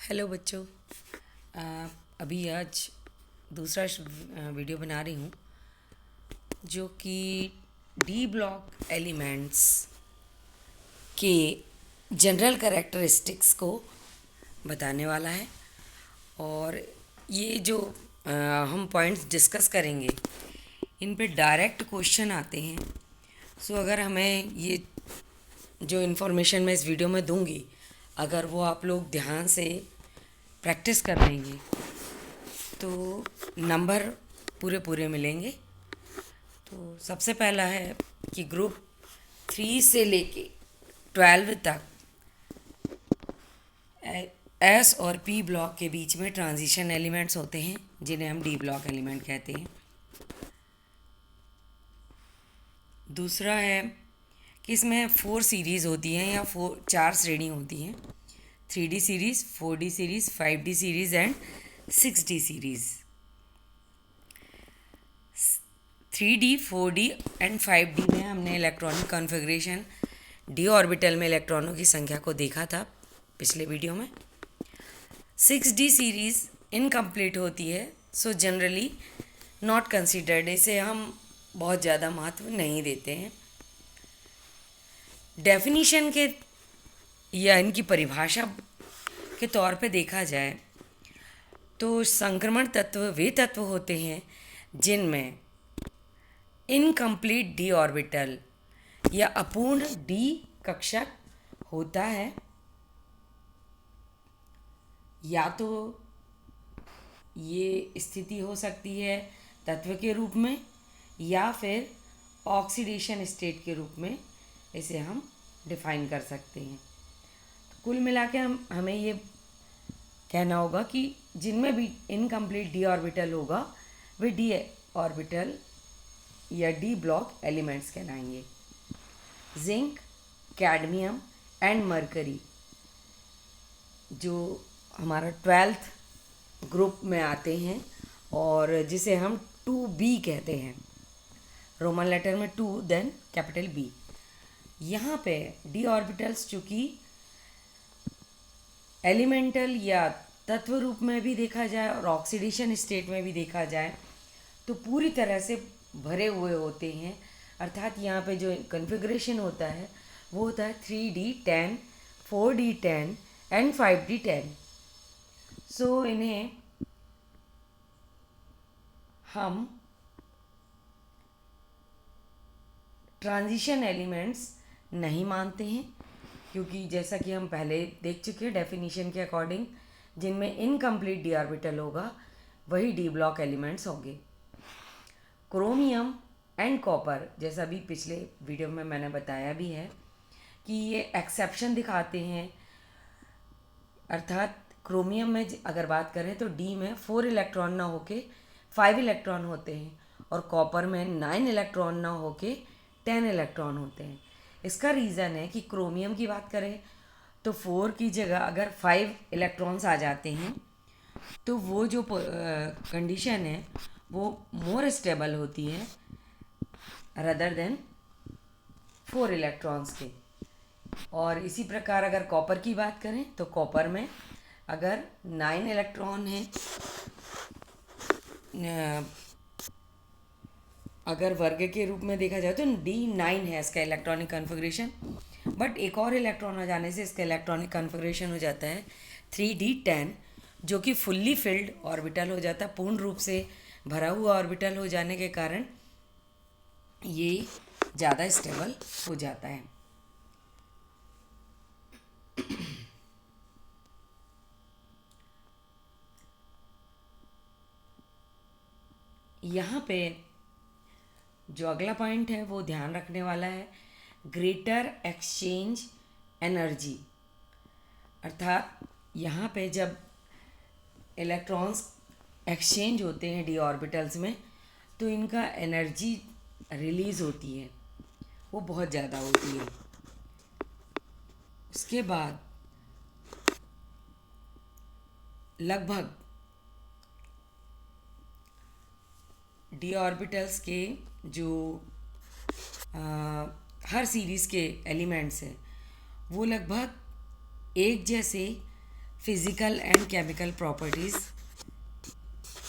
Hello बच्चों। अभी आज दूसरा वीडियो बना रही हूँ जो कि डी ब्लॉक एलिमेंट्स के जनरल कैरेक्टरिस्टिक्स को बताने वाला है। और ये जो हम पॉइंट्स डिस्कस करेंगे इन पे डायरेक्ट क्वेश्चन आते हैं। सो अगर हमें ये जो इन्फॉर्मेशन मैं इस वीडियो में दूंगी, अगर वो आप लोग ध्यान से प्रैक्टिस कर लेंगे तो नंबर पूरे पूरे मिलेंगे। तो सबसे पहला है कि ग्रुप 3 से लेके 12 तक एस और पी ब्लॉक के बीच में ट्रांजिशन एलिमेंट्स होते हैं जिन्हें हम डी ब्लॉक एलिमेंट कहते हैं। दूसरा है कि इसमें 4 सीरीज़ होती हैं या 4 श्रेणी होती हैं: 3D series, 4D series, 5D series and 6D series. 3D, 4D and 5D में हमने इलेक्ट्रॉनिक कॉन्फ़िगरेशन डी ऑर्बिटल में इलेक्ट्रॉनों की संख्या को देखा था पिछले वीडियो में। 6D सीरीज़ इनकम्प्लीट होती है, सो जनरली नॉट कंसिडर्ड, इसे हम बहुत ज़्यादा महत्व नहीं देते हैं। डेफिनीशन के या इनकी परिभाषा के तौर पे देखा जाए तो संक्रमण तत्व वे तत्व होते हैं जिनमें इनकम्प्लीट डी ऑर्बिटल या अपूर्ण डी कक्षक होता है, या तो ये स्थिति हो सकती है तत्व के रूप में या फिर ऑक्सीडेशन स्टेट के रूप में इसे हम डिफाइन कर सकते हैं। तो कुल मिला के हमें ये कहना होगा कि जिनमें भी इनकम्प्लीट डी ऑर्बिटल होगा वे डी ऑर्बिटल या डी ब्लॉक एलिमेंट्स कहलाएंगे। जिंक, कैडमियम एंड मरकरी जो हमारा 12th ग्रुप में आते हैं और जिसे हम 2B कहते हैं, रोमन लेटर में 2 देन कैपिटल B। यहाँ पे डी ऑर्बिटल्स चूँकि एलिमेंटल या तत्व रूप में भी देखा जाए और ऑक्सीडेशन स्टेट में भी देखा जाए तो पूरी तरह से भरे हुए होते हैं। अर्थात यहाँ पे जो कॉन्फ़िगरेशन होता है वो होता है 3D10, 4D10 एंड 5D10। सो इन्हें हम ट्रांजिशन एलिमेंट्स नहीं मानते हैं, क्योंकि जैसा कि हम पहले देख चुके हैं डेफिनीशन के अकॉर्डिंग जिनमें इनकम्प्लीट डी ऑर्बिटल होगा वही डी ब्लॉक एलिमेंट्स होंगे। क्रोमियम एंड कॉपर, जैसा भी पिछले वीडियो में मैंने बताया भी है कि ये एक्सेप्शन दिखाते हैं। अर्थात क्रोमियम में अगर बात करें तो डी में 4 इलेक्ट्रॉन ना होके 5 इलेक्ट्रॉन होते हैं और कॉपर में 9 इलेक्ट्रॉन ना होके 10 इलेक्ट्रॉन होते हैं। इसका रीज़न है कि क्रोमियम की बात करें तो 4 की जगह अगर 5 इलेक्ट्रॉन्स आ जाते हैं तो वो जो कंडीशन है वो मोर स्टेबल होती है रदर देन 4 इलेक्ट्रॉन्स के। और इसी प्रकार अगर कॉपर की बात करें तो कॉपर में अगर 9 इलेक्ट्रॉन है, अगर वर्ग के रूप में देखा जाए तो D9 है इसका इलेक्ट्रॉनिक कॉन्फ़िगरेशन, बट एक और इलेक्ट्रॉन आ जाने से इसका इलेक्ट्रॉनिक कॉन्फ़िगरेशन हो जाता है 3D10, जो कि फुल्ली फिल्ड ऑर्बिटल हो जाता है। पूर्ण रूप से भरा हुआ ऑर्बिटल हो जाने के कारण ये ज़्यादा स्टेबल हो जाता है। यहाँ पे जो अगला पॉइंट है वो ध्यान रखने वाला है, ग्रेटर एक्सचेंज एनर्जी। अर्थात यहाँ पे जब इलेक्ट्रॉन्स एक्सचेंज होते हैं डी ऑर्बिटल्स में तो इनका एनर्जी रिलीज़ होती है वो बहुत ज़्यादा होती है। उसके बाद लगभग डी ऑर्बिटल्स के जो हर सीरीज़ के एलिमेंट्स हैं वो लगभग एक जैसे physical and chemical properties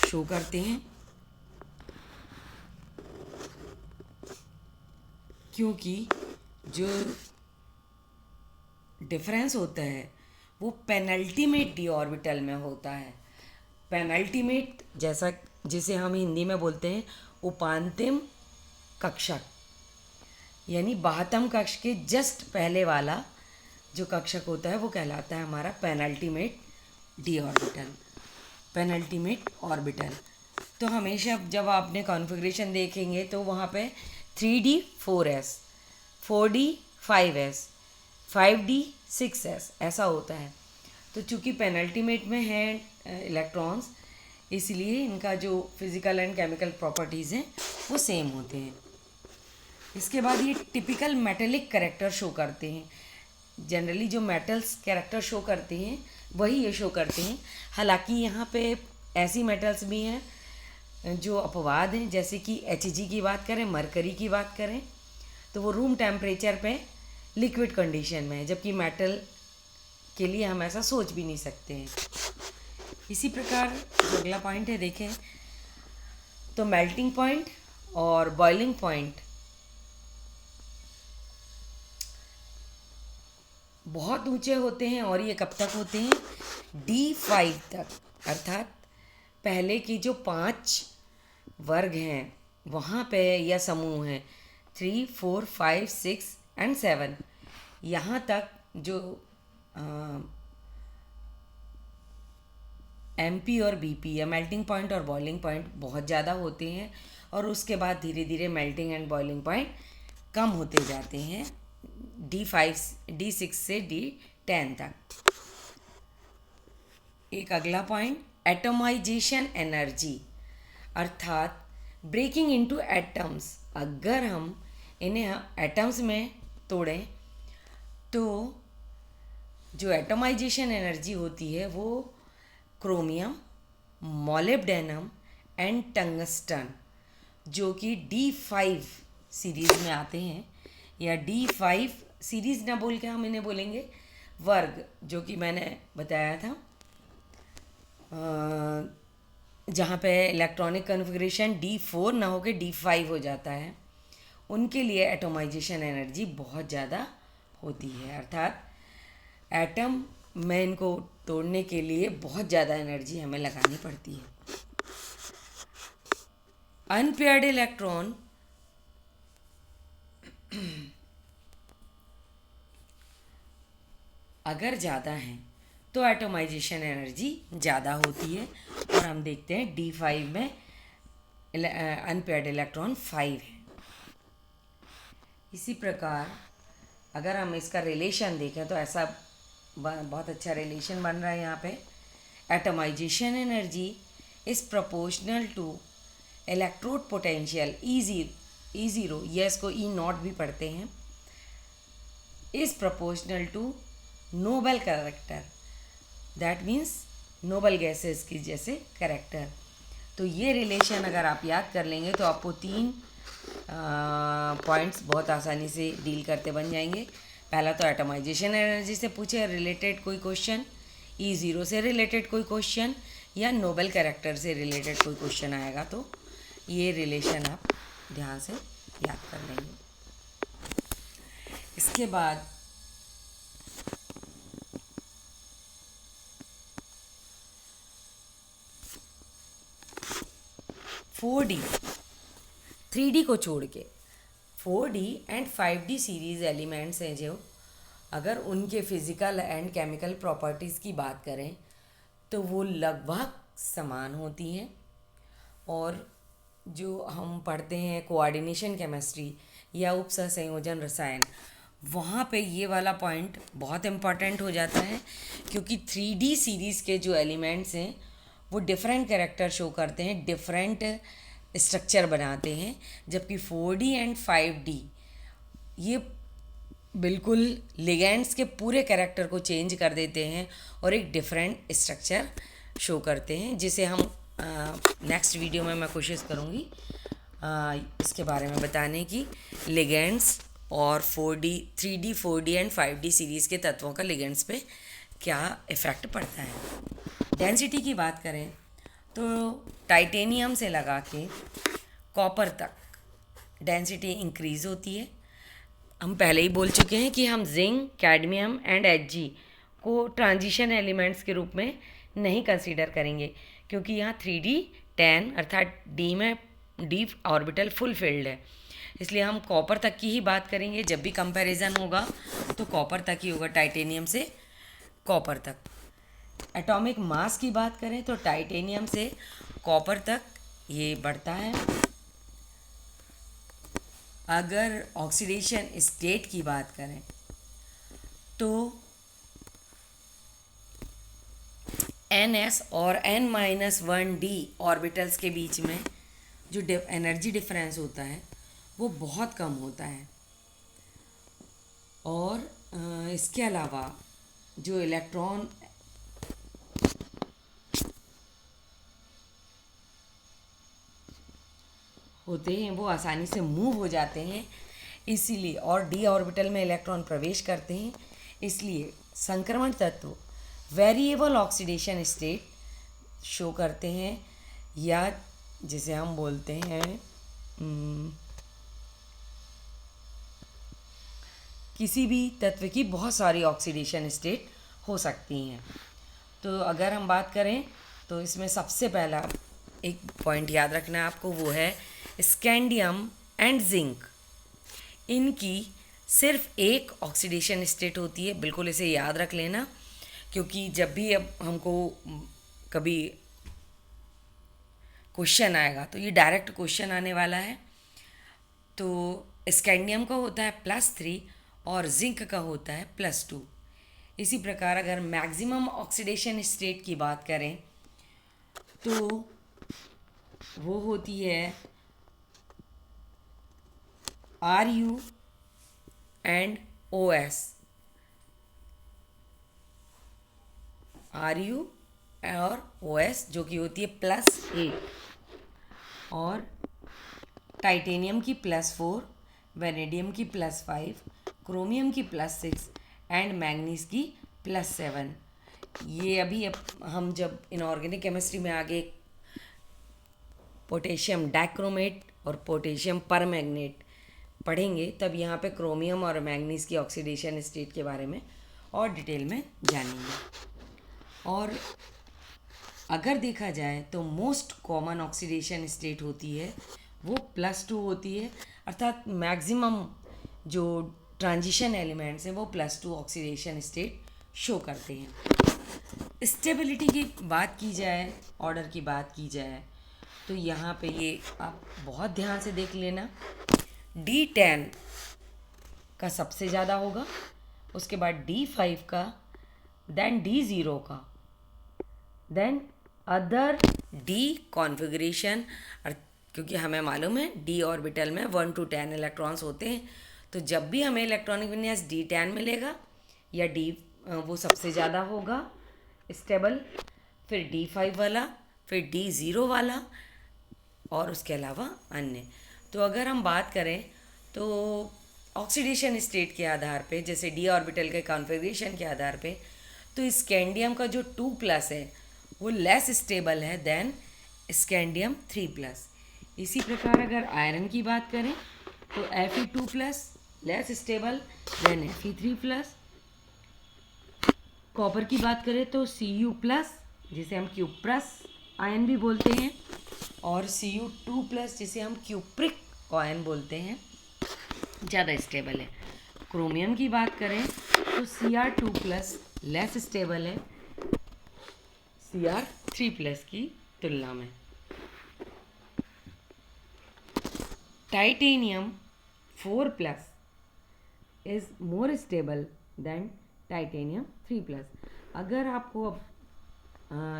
show करते हैं, क्योंकि जो डिफरेंस होता है वो पेनल्टीमेट डी ऑर्बिटल में होता है। पेनल्टीमेट जैसा जिसे हम हिंदी में बोलते हैं उपांतिम कक्षक, यानी 72 कक्ष के जस्ट पहले वाला जो कक्षक होता है वो कहलाता है हमारा penultimate D orbital, penultimate orbital. तो हमेशा जब आपने कॉन्फ़िगरेशन देखेंगे तो वहाँ पे 3D 4s, 4D 5s, 5D 6s ऐसा होता है। तो चूँकि पेनल्टीमेट में हैं इलेक्ट्रॉन्स, इसलिए इनका जो फिज़िकल एंड केमिकल प्रॉपर्टीज़ हैं वो सेम होते हैं। इसके बाद ये टिपिकल मेटेलिक कैरेक्टर शो करते हैं। जनरली जो मेटल्स कैरेक्टर शो करते हैं वही ये शो करते हैं। हालांकि यहाँ पे ऐसी मेटल्स भी हैं जो अपवाद हैं, जैसे कि Hg की बात करें, मरकरी की बात करें तो वो रूम टेम्परेचर पे लिक्विड कंडीशन में है, जबकि मेटल के लिए हम ऐसा सोच भी नहीं सकते हैं। इसी प्रकार जो अगला पॉइंट है देखें तो मेल्टिंग पॉइंट और बॉइलिंग पॉइंट बहुत ऊंचे होते हैं, और ये कब तक होते हैं? D5 तक, अर्थात पहले की जो 5 वर्ग हैं वहाँ पे या समूह हैं 3, 4, 5, 6 एंड 7, यहाँ तक जो MP और BP या मेल्टिंग पॉइंट और बॉइलिंग पॉइंट बहुत ज़्यादा होते हैं, और उसके बाद धीरे धीरे मेल्टिंग एंड बॉइलिंग पॉइंट कम होते जाते हैं D5, D6 से D10 तक। एक अगला पॉइंट एटमाइजेशन एनर्जी, अर्थात ब्रेकिंग इनटू एटम्स। अगर हम इन्हें एटम्स में तोड़ें तो जो एटमाइजेशन एनर्जी होती है वो क्रोमियम, मॉलिब्डेनम एंड टंगस्टन, जो कि D5 सीरीज़ में आते हैं, या D5 सीरीज़ ना बोल के हम इन्हें बोलेंगे वर्ग, जो कि मैंने बताया था जहाँ पे इलेक्ट्रॉनिक कन्फिग्रेशन D4 ना होकर D5 हो जाता है, उनके लिए एटमाइजेशन एनर्जी बहुत ज़्यादा होती है। अर्थात एटम में इनको तोड़ने के लिए बहुत ज़्यादा एनर्जी हमें लगानी पड़ती है। अनपेयर्ड इलेक्ट्रॉन अगर ज़्यादा हैं तो एटमाइजेशन एनर्जी ज़्यादा होती है, और हम देखते हैं D5 में अनपेयर्ड इलेक्ट्रॉन 5 है। इसी प्रकार अगर हम इसका रिलेशन देखें तो ऐसा बहुत अच्छा रिलेशन बन रहा है यहाँ पे। Atomization energy is proportional to electrode potential E0, या इसको E0 भी पढ़ते हैं, is proportional to noble character, that means noble gases की जैसे कैरेक्टर। तो ये रिलेशन अगर आप याद कर लेंगे तो आपको 3 पॉइंट्स बहुत आसानी से डील करते बन जाएंगे। पहला तो एटमाइजेशन एनर्जी से पूछे रिलेटेड कोई क्वेश्चन, E0 से रिलेटेड कोई क्वेश्चन, या नोबल कैरेक्टर से रिलेटेड कोई क्वेश्चन आएगा तो ये रिलेशन आप ध्यान से याद कर लेंगे। इसके बाद (4D) 3D को छोड़ के 4D and 5D series elements हैं जो, अगर उनके फिज़िकल एंड केमिकल प्रॉपर्टीज़ की बात करें तो वो लगभग समान होती हैं। और जो हम पढ़ते हैं कोऑर्डिनेशन केमिस्ट्री या उपसंयोजन रसायन, वहाँ पे ये वाला पॉइंट बहुत इम्पॉर्टेंट हो जाता है, क्योंकि 3D सीरीज़ के जो एलिमेंट्स हैं वो डिफरेंट कैरेक्टर शो करते हैं, डिफरेंट स्ट्रक्चर बनाते हैं, जबकि 4D एंड 5D ये बिल्कुल लिगेंड्स के पूरे कैरेक्टर को चेंज कर देते हैं और एक डिफरेंट स्ट्रक्चर शो करते हैं, जिसे हम नेक्स्ट वीडियो में मैं कोशिश करूँगी इसके बारे में बताने की, लिगेंड्स और 3D 4D and 5D series के तत्वों का लिगेंड्स पे क्या इफ़ेक्ट पड़ता है। डेंसिटी की बात करें तो टाइटेनियम से लगा के कॉपर तक डेंसिटी इंक्रीज़ होती है। हम पहले ही बोल चुके हैं कि हम जिंक, कैडमियम एंड Hg को ट्रांजिशन एलिमेंट्स के रूप में नहीं कंसीडर करेंगे, क्योंकि यहाँ 3d10 अर्थात डी में डी ऑर्बिटल फुल फिल्ड है। इसलिए हम कॉपर तक की ही बात करेंगे। जब भी कंपैरिजन होगा तो कॉपर तक ही होगा, टाइटेनियम से कॉपर तक। एटॉमिक मास की बात करें तो टाइटेनियम से कॉपर तक ये बढ़ता है। अगर ऑक्सीडेशन स्टेट की बात करें तो NS और N-1d ऑर्बिटल्स के बीच में जो एनर्जी डिफरेंस होता है वो बहुत कम होता है। और इसके अलावा जो इलेक्ट्रॉन होते हैं वो आसानी से मूव हो जाते हैं, इसीलिए, और डी ऑर्बिटल में इलेक्ट्रॉन प्रवेश करते हैं। इसलिए संक्रमण तत्व वेरिएबल ऑक्सीडेशन स्टेट शो करते हैं, या जिसे हम बोलते हैं किसी भी तत्व की बहुत सारी ऑक्सीडेशन स्टेट हो सकती हैं। तो अगर हम बात करें तो इसमें सबसे पहला एक पॉइंट याद रखना है आपको, वो है स्कैंडियम एंड जिंक। इनकी सिर्फ एक ऑक्सीडेशन स्टेट होती है, बिल्कुल इसे याद रख लेना, क्योंकि जब भी अब हमको कभी क्वेश्चन आएगा तो ये डायरेक्ट क्वेश्चन आने वाला है। तो स्कैंडियम का होता है +3 और जिंक का होता है +2। इसी प्रकार अगर मैक्सिमम ऑक्सीडेशन स्टेट की बात करें तो वो होती है Ru एंड OS। Ru और OS जो कि होती है +8, और टाइटेनियम की +4, वेनेडियम की +5, क्रोमियम की +6 एंड मैग्नीज की +7। ये अभी हम जब इनऑर्गेनिक केमिस्ट्री में आगे पोटेशियम डाइक्रोमेट और पोटेशियम परमैंगनेट पढ़ेंगे तब यहाँ पे क्रोमियम और मैग्नीज की ऑक्सीडेशन स्टेट के बारे में और डिटेल में जानेंगे। और अगर देखा जाए तो मोस्ट कॉमन ऑक्सीडेशन स्टेट होती है वो +2 होती है, अर्थात मैक्सिमम जो ट्रांजिशन एलिमेंट्स हैं वो +2 ऑक्सीडेशन स्टेट शो करते हैं। स्टेबिलिटी की बात की जाए, ऑर्डर की बात की जाए तो यहाँ पे ये आप बहुत ध्यान से देख लेना। D10 का सबसे ज़्यादा होगा, उसके बाद D5 का, देन D0 का, देन अदर D कॉन्फ़िगरेशन। क्योंकि हमें मालूम है D ऑर्बिटल में 1 to 10 इलेक्ट्रॉन्स होते हैं, तो जब भी हमें इलेक्ट्रॉनिक विन्यास D10 मिलेगा या D वो सबसे ज़्यादा होगा स्टेबल, फिर D5 वाला, फिर D0 वाला, और उसके अलावा अन्य। तो अगर हम बात करें तो ऑक्सीडेशन स्टेट के आधार पे, जैसे डी ऑर्बिटल के कॉन्फ़िगरेशन के आधार पे, तो स्कैंडियम का जो 2+ है वो लेस स्टेबल है देन स्कैंडियम 3+। इसी प्रकार अगर आयरन की बात करें तो Fe2+ less stable then Fe3+। Copper की बात करें तो Cu+, जिसे हम क्यूप्रस आयन भी बोलते हैं, और Cu2+, जिसे हम क्यूप्रिक आयन बोलते हैं, ज़्यादा स्टेबल है। क्रोमियम की बात करें तो Cr2+ लेस स्टेबल है Cr3+ की तुलना में। Titanium 4+ is more stable then titanium 3+। अगर आपको अब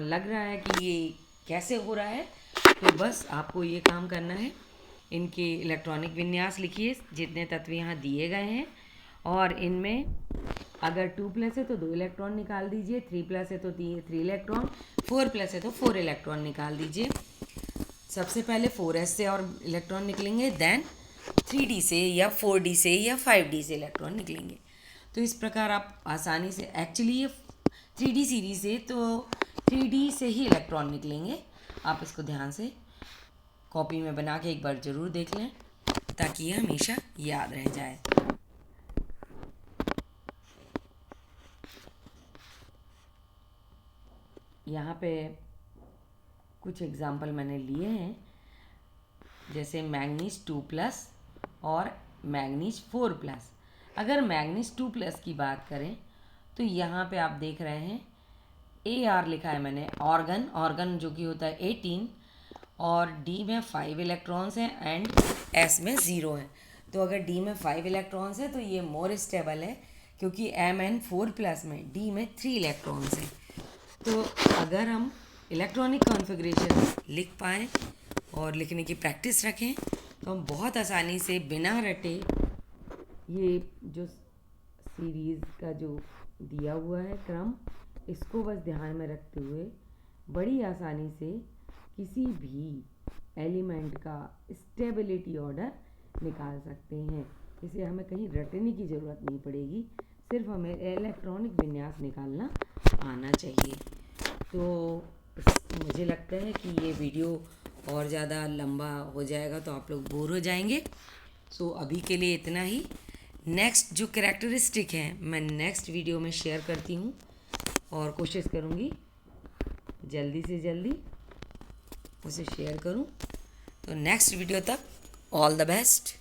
लग रहा है कि ये कैसे हो रहा है, तो बस आपको ये काम करना है, इनके इलेक्ट्रॉनिक विन्यास लिखिए जितने तत्व यहाँ दिए गए हैं, और इनमें अगर 2+ है तो 2 इलेक्ट्रॉन निकाल दीजिए, 3+ है तो 3 इलेक्ट्रॉन, 4+ है तो 4 इलेक्ट्रॉन निकाल दीजिए। सबसे पहले 4s से और इलेक्ट्रॉन निकलेंगे, देन 3d से या 4d से या 5d से इलेक्ट्रॉन निकलेंगे। तो इस प्रकार आप आसानी से, एक्चुअली ये 3D सीरीज से, तो 3D से ही इलेक्ट्रॉन निकलेंगे। आप इसको ध्यान से कॉपी में बना के एक बार ज़रूर देख लें ताकि ये हमेशा याद रह जाए। यहाँ पे कुछ एग्जाम्पल मैंने लिए हैं, जैसे मैग्नीज 2+ और मैग्नीज 4+। अगर मैग्नीज 2+ की बात करें तो यहाँ पे आप देख रहे हैं AR लिखा है मैंने, ऑर्गन जो कि होता है 18, और D में 5 इलेक्ट्रॉन्स हैं एंड S में 0 है। तो अगर D में 5 इलेक्ट्रॉन्स हैं तो ये मोर स्टेबल है, क्योंकि Mn4+ में D में 3 इलेक्ट्रॉन्स हैं। तो अगर हम इलेक्ट्रॉनिक कॉन्फ़िगरेशन लिख पाएँ और लिखने की प्रैक्टिस रखें तो हम बहुत आसानी से बिना रटे ये जो सीरीज़ का जो दिया हुआ है क्रम, इसको बस ध्यान में रखते हुए बड़ी आसानी से किसी भी एलिमेंट का स्टेबिलिटी ऑर्डर निकाल सकते हैं। इसे हमें कहीं रटने की ज़रूरत नहीं पड़ेगी, सिर्फ हमें इलेक्ट्रॉनिक विन्यास निकालना आना चाहिए। तो मुझे लगता है कि ये वीडियो और ज़्यादा लंबा हो जाएगा तो आप लोग बोर हो जाएंगे। सो अभी के लिए इतना ही। नेक्स्ट जो कैरेक्टरिस्टिक हैं मैं नेक्स्ट वीडियो में शेयर करती हूँ और कोशिश करूँगी जल्दी से जल्दी उसे शेयर करूँ। तो नेक्स्ट वीडियो तक ऑल द बेस्ट।